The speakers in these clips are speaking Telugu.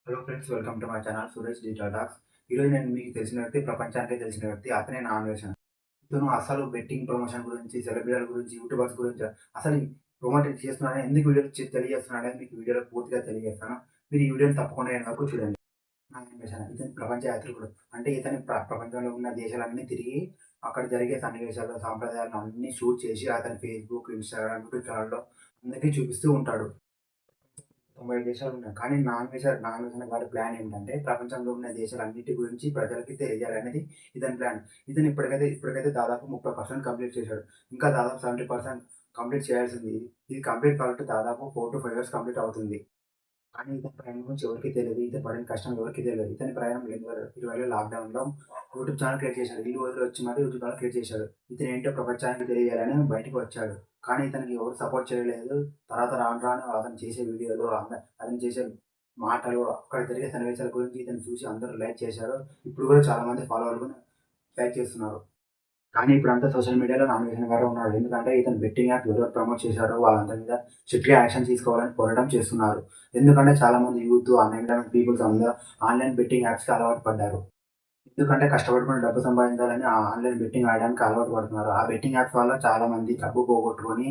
Hello friends, welcome to my channel Suresh digital talks. ఈరోజు నేను మీకు తెలిసిన వ్యక్తి, ప్రపంచానికే తెలిసిన వ్యక్తి, అతనే నా అన్వేషణ. ఇతను అసలు బెట్టింగ్ ప్రమోషన్ గురించి, సెలబ్రిటీల గురించి, యూట్యూబర్స్ గురించి అసలు ప్రమోట్ చేస్తున్నాడని, ఎందుకు వీడియోలు తెలియజేస్తున్నాడని మీకు వీడియోలో పూర్తిగా తెలియజేస్తాను. మీరు ఈ వీడియోని తప్పకుండా ఎండ్ వరకు చూడండి. నా అన్వేషణ ఇతను ప్రపంచ యాత్రికుడు. అంటే ఇతను ప్రపంచంలో ఉన్న దేశాలన్నీ తిరిగి అక్కడ జరిగే సన్నివేశాలు, సాంప్రదాయాలను అన్నీ షూట్ చేసి అతని ఫేస్‌బుక్, ఇన్‌స్టాగ్రామ్, యూట్యూబ్ ఛానెల్‌లో అందరికీ చూపిస్తూ ఉంటాడు. 90 దేశాలున్నాయి. కానీ నాన్ వెజ్ వాడి ప్లాన్ ఏంటంటే, ప్రపంచంలో ఉన్న దేశాలన్నిటి గురించి ప్రజలకి తెలియాలనేది ఇతని ప్లాన్. ఇతను ఇప్పటికైతే దాదాపు 30% కంప్లీట్ చేశాడు. ఇంకా దాదాపు 70% కంప్లీట్ చేయాల్సింది. ఇది కంప్లీట్ కావాలంటే దాదాపు 4-5 ఇయర్స్ కంప్లీట్ అవుతుంది. కానీ ఇతని ప్రయాణం గురించి ఎవరికీ తెలీదు. ఇతను పడిన కష్టం ఎవరికీ తెలీదు. ఇతని ప్రయాణం 2020 లాక్‌డౌన్‌లో యూట్యూబ్ ఛానెల్ క్రియేట్ చేశాడు. ఇల్లు వదిలి వచ్చి మరి యూట్యూబ్ ఛానెల్ క్రియేట్ చేశాడు. ఇతనేంటో ప్రపంచానికి తెలియాలని బయటకి వచ్చాడు. కానీ ఇతనికి ఎవరు సపోర్ట్ చేయలేదు. తర్వాత రాను రాను అతను చేసే వీడియోలు, అతను చేసే మాటలు, అక్కడ జరిగే సన్నివేశాల గురించి ఇతను చూసి అందరూ లైక్ చేశారు. ఇప్పుడు కూడా చాలామంది ఫాలోవర్లు లైక్ చేస్తున్నారు. కానీ ఇప్పుడంతా సోషల్ మీడియాలో నామినేషన్ గారే ఉన్నాడు. ఎందుకంటే ఇతను బెట్టింగ్ యాప్ ఎవరెవరు ప్రమోట్ చేశారో వాళ్ళందరి మీద స్ట్రిక్ట్‌గా యాక్షన్ తీసుకోవాలని పోరాటం చేస్తున్నారు. ఎందుకంటే చాలామంది యూత్, అన్‌ఎంప్లాయ్‌మెంట్ పీపుల్స్ అందరూ ఆన్‌లైన్ బెట్టింగ్ యాప్స్‌కి అలవాటు పడ్డారు. ఎందుకంటే కష్టపడుకొని డబ్బు సంపాదించాలని ఆ ఆన్‌లైన్ బెట్టింగ్ ఆడడానికి అలవాటు పడుతున్నారు. ఆ బెట్టింగ్ యాప్స్ వల్ల చాలామంది డబ్బు పోగొట్టుకొని,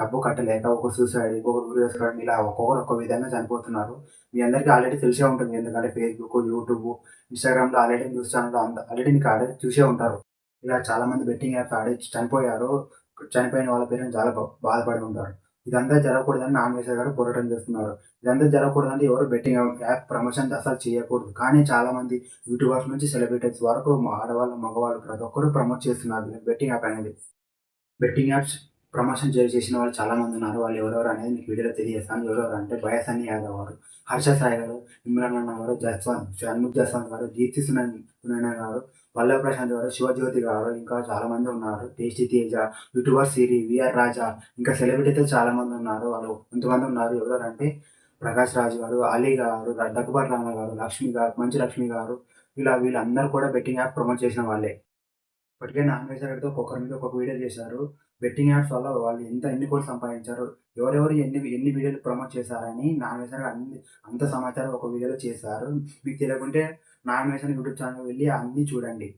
డబ్బు కట్టలేక ఒకరు సూసైడ్, ఇంకొకరు ఉరేసుకోవడం, ఇలా ఒక్కొక్కరు ఒక్కో విధంగా చనిపోతున్నారు. మీ అందరికీ ఆల్రెడీ తెలిసే ఉంటుంది. ఎందుకంటే ఫేస్‌బుక్, యూట్యూబ్, ఇన్‌స్టాగ్రామ్‌లో ఆల్రెడీ న్యూస్ ఛానెల్‌లో ఆల్రెడీ మీకు ఆల్రెడీ చూసే ఉంటారు. ఇలా చాలామంది బెట్టింగ్ యాప్స్ ఆడి చనిపోయారు. చనిపోయిన వాళ్ళ పేరెంట్స్ చాలా బాధపడి ఉంటారు. ఇదంతా జరగకూడదని నాగేశ్వర గారు పోరాటం చేస్తున్నారు. ఇదంతా జరగకూడదంటే ఎవరు బెట్టింగ్ యాప్ ప్రమోషన్ అసలు చేయకూడదు. కానీ చాలామంది యూట్యూబర్స్ నుంచి సెలబ్రిటీస్ వరకు ఆడవాళ్ళు, మగవాళ్ళు ప్రతి ఒక్కరు ప్రమోట్ చేస్తున్నారు బెట్టింగ్ యాప్ అనేది. బెట్టింగ్ యాప్స్ ప్రమోషన్ చేసిన వాళ్ళు చాలామంది ఉన్నారు. వాళ్ళు ఎవరెవరు అనేది మీకు వీడియోలో తెలియజేస్తాను. ఎవరెవరు అంటే బయాసన్ని యాదవ్ గారు, హర్ష సాయి గారు, ఇమ్రాన్ అన్న గారు, షణ్ముఖ్ జస్వంత్ గారు, సునైన గారు, పల్లవి ప్రశాంత్ గారు, శివజ్యోతి గారు, ఇంకా చాలామంది ఉన్నారు. టేస్టీ తేజ, యూట్యూబర్ సిరి, వీఆర్ రాజా, ఇంకా సెలబ్రిటీలు చాలామంది ఉన్నారు. వాళ్ళు కొంతమంది ఉన్నారు. ఎవరెవరంటే ప్రకాష్ రాజ్ గారు, అలీ గారు, దగ్గుబాటి రానా గారు, లక్ష్మి గారు, మంచు లక్ష్మి గారు, ఇలా వీళ్ళందరూ కూడా బెట్టింగ్ యాప్ ప్రమోట్ చేసిన వాళ్ళే. ఇప్పటికే నాగేశ్వర ఒక్కొక్కరి మీద ఒక్కొక్క వీడియో చేశారు. బెట్టింగ్ యాప్స్ వల్ల వాళ్ళు ఎన్ని కోట్లు సంపాదించారు, ఎవరెవరు ఎన్ని వీడియోలు ప్రమోట్ చేశారని నాగేశ్వర అంత సమాచారం ఒక వీడియోలో చేశారు. మీకు తెలియకుంటే నాగేశ్వర యూట్యూబ్ ఛానల్ వెళ్ళి అన్నీ చూడండి.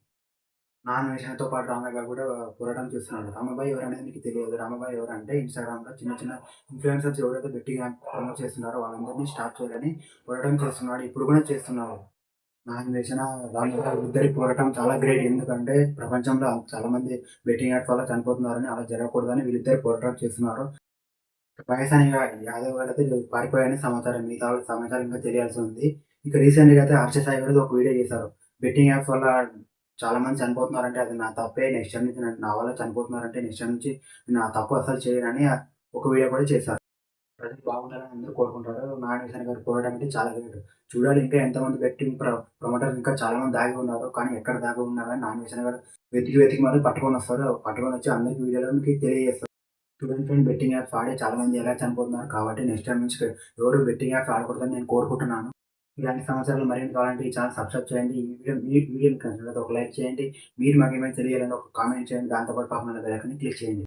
నాగేశ్వరతో పాటు రామయ్య కూడా పోరాటం చేస్తున్నాడు. రామబాయి ఎవరనేది మీకు తెలియదు. రామబాయి ఎవరంటే ఇన్‌స్టాగ్రామ్‌లో చిన్న చిన్న ఇన్‌ఫ్లుయెన్సర్స్ ఎవరైతే బెట్టింగ్ యాప్ ప్రమోట్ చేస్తున్నారో వాళ్ళందరినీ స్టాప్ చేయాలని పోరాటం చేస్తున్నాడు. ఇప్పుడు కూడా చేస్తున్నారు. నాకు తెలిసిన ఇద్దరి పోరాటం చాలా గ్రేట్. ఎందుకంటే ప్రపంచంలో చాలామంది బెట్టింగ్ యాప్స్ వల్ల చనిపోతున్నారని, అలా జరగకూడదని వీళ్ళిద్దరు పోరాటం చేస్తున్నారు. వయసని యాదవ్ గారైతే పారిపోయారని సమాచారం. మిగతా వాళ్ళకి సమాచారం ఇంకా తెలియాల్సి ఉంది. ఇక రీసెంట్‌గా అయితే హర్ష సాయి గారు ఒక వీడియో చేశారు. బెట్టింగ్ యాప్స్ వల్ల చాలామంది చనిపోతున్నారంటే అది నా తప్పే. నెక్స్ట్ టైమ్ నుంచి నా వల్ల చనిపోతున్నారంటే నెక్స్ట్ టైమ్ నుంచి నా తప్పు అస్సలు చేయనని ఒక వీడియో కూడా చేశారు. ప్రజలు బాగుండాలని అందరూ కోరుకుంటారు. నాగేశ్వర గారి పోరాటం అంటే చాలా గ్రేట్. చూడాలి ఇంకా ఎంతమంది బెట్టింగ్ ప్రమోటర్స్ ఇంకా చాలా మంది దాగి ఉన్నారు. కానీ ఎక్కడ దాగి ఉన్నా గాని నాగేశ్వర గారు వెతికి మరి పట్టుకొనొస్తారు. పట్టుకొనొచ్చి అందరికి వీడియోలో మీకు తెలియజేస్తారు. చూడండి ఫ్రెండ్, బెట్టింగ్ యాప్స్ ఆడి చాలా మంది ఎలా చనిపోతున్నారు. కాబట్టి నెక్స్ట్ టైమ్ నుంచి ఎవరు బెట్టింగ్ యాప్స్ ఆడకూడదని నేను కోరుకుంటున్నాను. ఇలాంటి సమాచారాలు మరిన్ని కావాలంటే ఈ ఛానల్ సబ్స్క్రైబ్ చేయండి. ఈ వీడియో మీకు నచ్చినట్లయితే ఒక లైక్ చేయండి. మీరు మాకేమైనా తెలియాలంటే ఒక కామెంట్ చేయండి. దాంతో పాటు పక్కన ఉన్న బెల్ ఐకాన్ని క్లిక్ చేయండి.